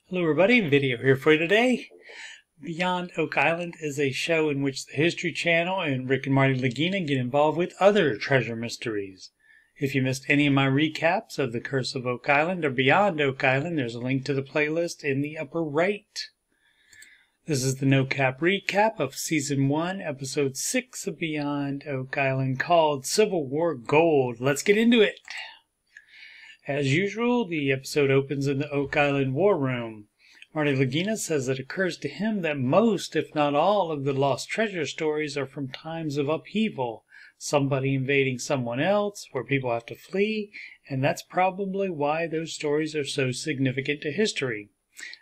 Hello everybody, video here for you today. Beyond Oak Island is a show in which the History Channel and Rick and Marty Lagina get involved with other treasure mysteries. If you missed any of my recaps of The Curse of Oak Island or Beyond Oak Island, there's a link to the playlist in the upper right. This is the no-cap recap of Season 1, Episode 6 of Beyond Oak Island, called Civil War Gold. Let's get into it! As usual, the episode opens in the Oak Island War Room. Marty Lagina says it occurs to him that most, if not all, of the lost treasure stories are from times of upheaval, somebody invading someone else, where people have to flee, and that's probably why those stories are so significant to history.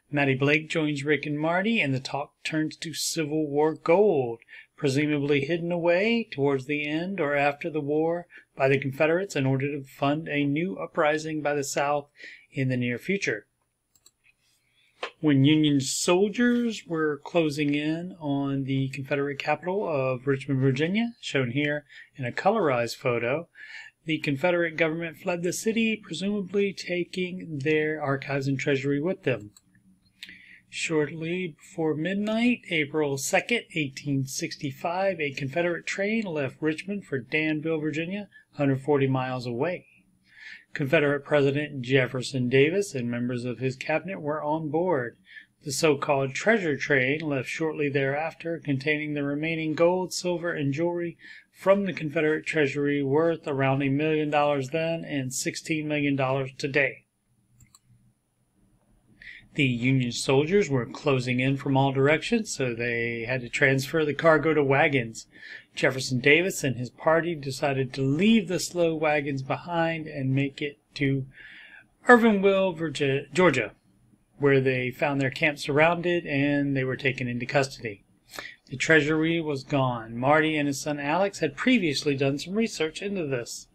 Maddie Blake joins Rick and Marty, and the talk turns to Civil War gold, presumably hidden away towards the end or after the war by the Confederates in order to fund a new uprising by the South in the near future. When Union soldiers were closing in on the Confederate capital of Richmond, Virginia, shown here in a colorized photo, the Confederate government fled the city, presumably taking their archives and treasury with them. Shortly before midnight, April 2nd, 1865, a Confederate train left Richmond for Danville, Virginia, 140 miles away. Confederate President Jefferson Davis and members of his cabinet were on board. The so-called treasure train left shortly thereafter, containing the remaining gold, silver, and jewelry from the Confederate treasury, worth around $1 million then and $16 million today. The Union soldiers were closing in from all directions, so they had to transfer the cargo to wagons. Jefferson Davis and his party decided to leave the slow wagons behind and make it to Irvinville, Georgia, where they found their camp surrounded and they were taken into custody. The treasury was gone. Marty and his son Alex had previously done some research into this.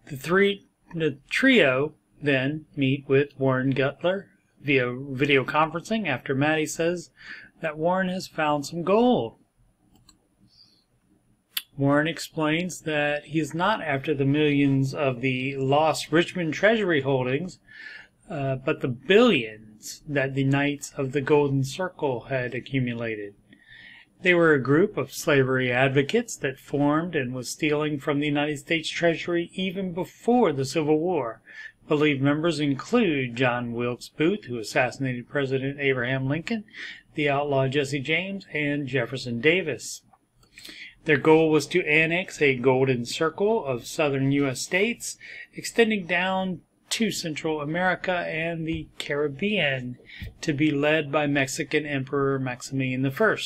The trio then meet with Warren Gutler via video conferencing after Maddie says that Warren has found some gold. Warren explains that he is not after the millions of the lost Richmond treasury holdings, but the billions that the Knights of the Golden Circle had accumulated. They were a group of slavery advocates that formed and was stealing from the United States Treasury even before the Civil War. Believed members include John Wilkes Booth, who assassinated President Abraham Lincoln, the outlaw Jesse James, and Jefferson Davis. Their goal was to annex a golden circle of southern U.S. states, extending down to Central America and the Caribbean, to be led by Mexican Emperor Maximilian I.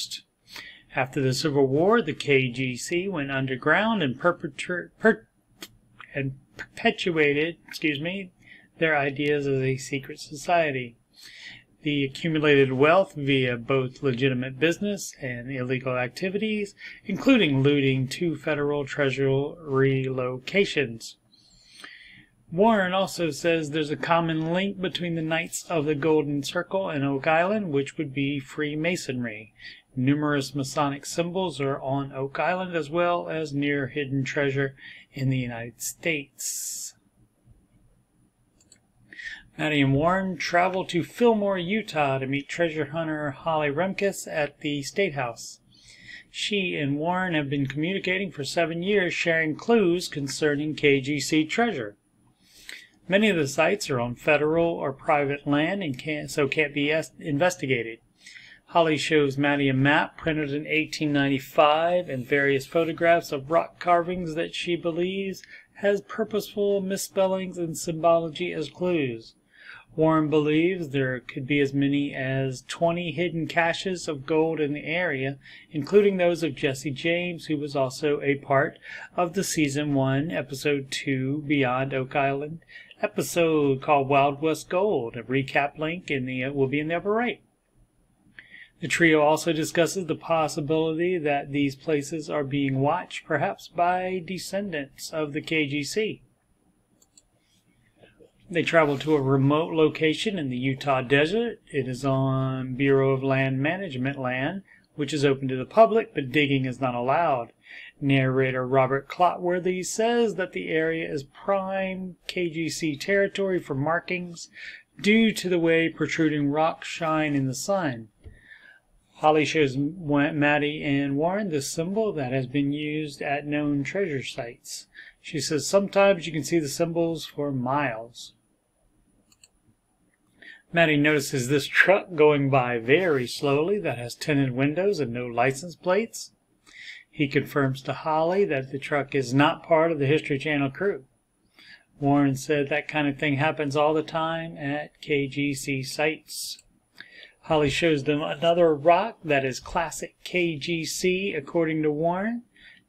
After the Civil War, the KGC went underground and perpetuated their ideas as a secret society. The accumulated wealth via both legitimate business and illegal activities, including looting 2 federal treasury locations. Warren also says there's a common link between the Knights of the Golden Circle and Oak Island, which would be Freemasonry. Numerous Masonic symbols are on Oak Island, as well as near hidden treasure in the United States. Maddie and Warren travel to Fillmore, Utah to meet treasure hunter Holly Remkus at the State House. She and Warren have been communicating for 7 years, sharing clues concerning KGC treasure. Many of the sites are on federal or private land and can't be investigated. Holly shows Maddie a map printed in 1895 and various photographs of rock carvings that she believes has purposeful misspellings and symbology as clues. Warren believes there could be as many as 20 hidden caches of gold in the area, including those of Jesse James, who was also a part of the Season 1, Episode 2, Beyond Oak Island episode called Wild West Gold. A recap link will be in the upper right. The trio also discusses the possibility that these places are being watched, perhaps by descendants of the KGC. They travel to a remote location in the Utah desert. It is on Bureau of Land Management land, which is open to the public, but digging is not allowed. Narrator Robert Clotworthy says that the area is prime KGC territory for markings due to the way protruding rocks shine in the sun. Holly shows Maddie and Warren the symbol that has been used at known treasure sites. She says sometimes you can see the symbols for miles. Maddie notices this truck going by very slowly that has tinted windows and no license plates. He confirms to Holly that the truck is not part of the History Channel crew. Warren said that kind of thing happens all the time at KGC sites. Holly shows them another rock that is classic KGC according to Warren,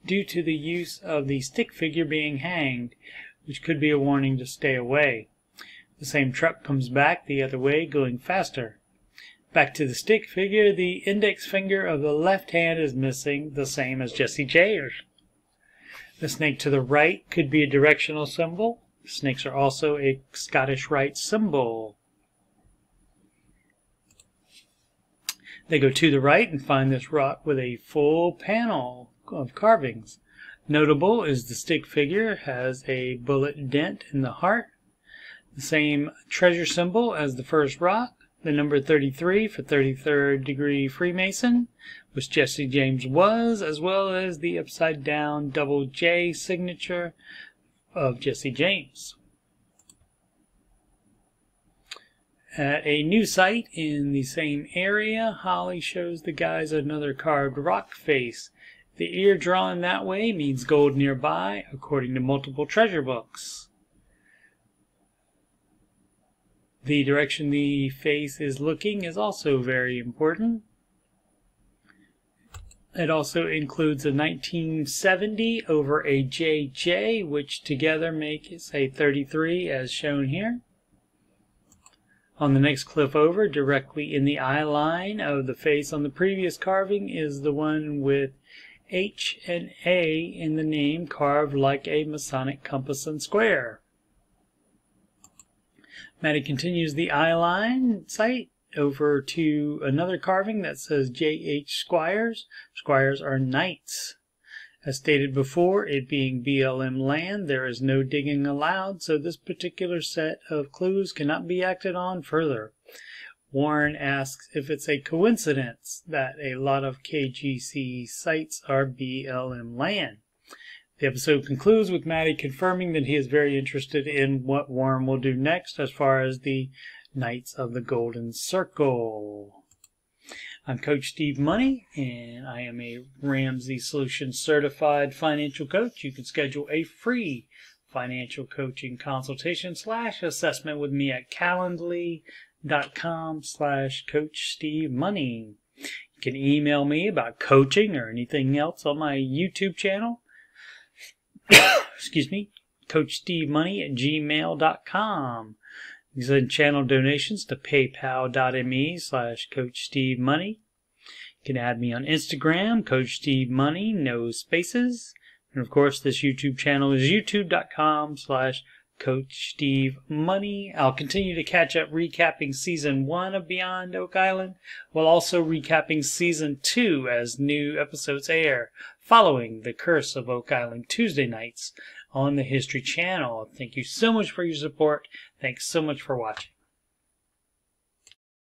due to the use of the stick figure being hanged, which could be a warning to stay away. The same truck comes back the other way, going faster. Back to the stick figure, the index finger of the left hand is missing, the same as Jesse James. The snake to the right could be a directional symbol. Snakes are also a Scottish Rite symbol. They go to the right and find this rock with a full panel of carvings. Notable is the stick figure has a bullet dent in the heart, the same treasure symbol as the first rock, the number 33 for 33rd degree Freemason, which Jesse James was, as well as the upside down double J signature of Jesse James. At a new site in the same area, Holly shows the guys another carved rock face. The ear drawn that way means gold nearby, according to multiple treasure books. The direction the face is looking is also very important. It also includes a 1970 over a JJ, which together make it say 33 as shown here. On the next cliff over, directly in the eye line of the face on the previous carving, is the one with H and A in the name carved like a Masonic compass and square. Maddie continues the eye line site over to another carving that says J.H. Squires. Squires are knights. As stated before, it being BLM land, there is no digging allowed, so this particular set of clues cannot be acted on further. Warren asks if it's a coincidence that a lot of KGC sites are BLM land. The episode concludes with Maddie confirming that he is very interested in what Warren will do next as far as the Knights of the Golden Circle. I'm Coach Steve Money, and I am a Ramsey Solutions certified financial coach. You can schedule a free financial coaching consultation / assessment with me at calendly.com/Coach Steve Money. You can email me about coaching or anything else on my YouTube channel. Excuse me, CoachSteveMoney@gmail.com. You can send channel donations to paypal.me/CoachSteveMoney. You can add me on Instagram, Coach Steve Money, no spaces. And of course, this YouTube channel is youtube.com/Coach Steve Money. I'll continue to catch up recapping Season 1 of Beyond Oak Island, while also recapping Season 2 as new episodes air, following The Curse of Oak Island Tuesday nights on the History Channel. Thank you so much for your support. Thanks so much for watching.